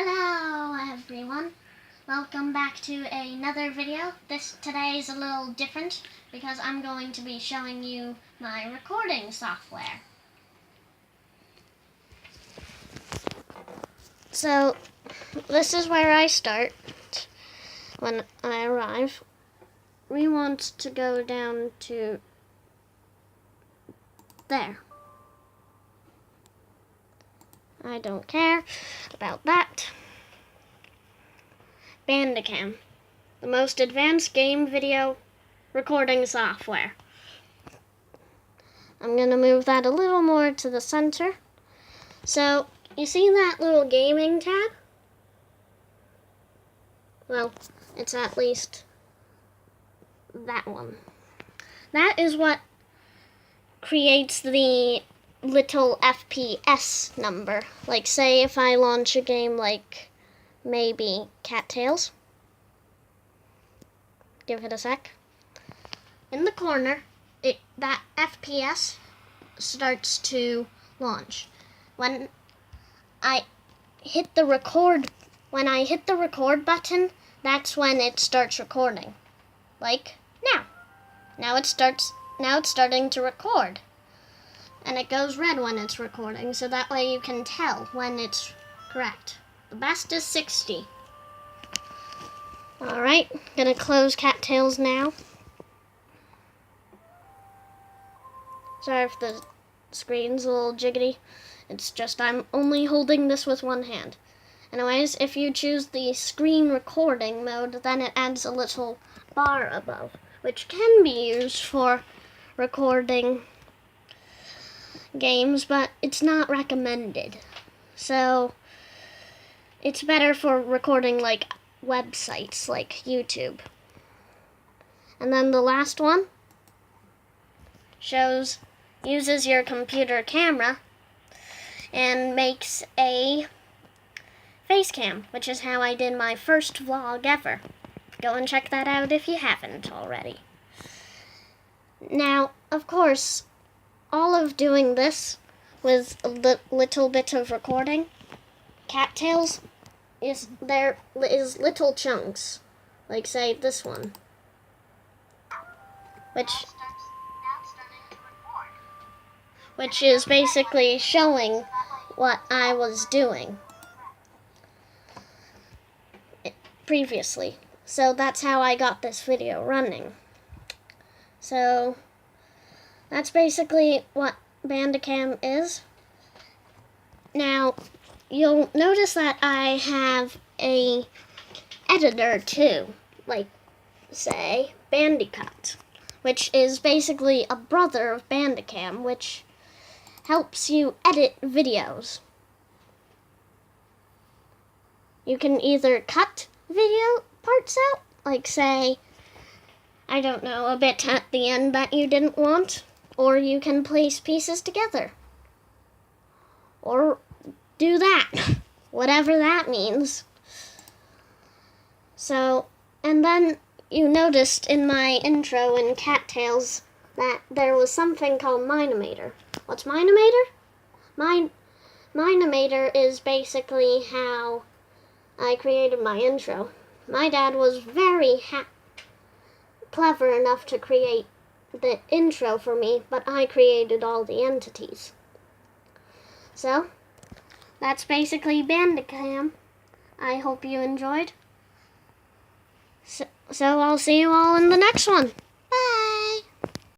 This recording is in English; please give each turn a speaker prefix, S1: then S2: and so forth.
S1: Hello everyone, welcome back to another video. Today is a little different because I'm going to be showing you my recording software. So this is where I start when I arrive. We want to go down to there. I don't care about that. Bandicam, the most advanced game video recording software. I'm going to move that a little more to the center. So, you see that little gaming tab? Well, it's at least that one. That is what creates the little FPS number. Like, say if I launch a game like maybe Cattails. Give it a sec. In the corner, that FPS starts to launch. When I hit the record button, that's when it starts recording. Like now. Now it's starting to record. And it goes red when it's recording, so that way you can tell when it's correct. The best is 60. Alright, gonna close Cattails now. Sorry if the screen's a little jiggity. It's just I'm only holding this with one hand. Anyways, if you choose the screen recording mode, then it adds a little bar above, which can be used for recording games, but it's not recommended. So it's better for recording like websites like YouTube. And then the last one uses your computer camera and makes a face cam, which is how I did my first vlog ever. Go and check that out if you haven't already. Now, of course, all of doing this with a little bit of recording, Cattails, there is little chunks, like say this one, which is basically showing what I was doing previously. So that's how I got this video running. So that's basically what Bandicam is. Now, you'll notice that I have a editor too, like, say, Bandicoot, which is basically a brother of Bandicam, which helps you edit videos. You can either cut video parts out, like, say, I don't know, a bit at the end that you didn't want, or you can place pieces together. Or do that, whatever that means. So, and then you noticed in my intro in Cattails that there was something called Minimator. What's Minimator? Minimator is basically how I created my intro. My dad was very clever enough to create the intro for me, but I created all the entities. So, that's basically Bandicam. I hope you enjoyed. So I'll see you all in the next one.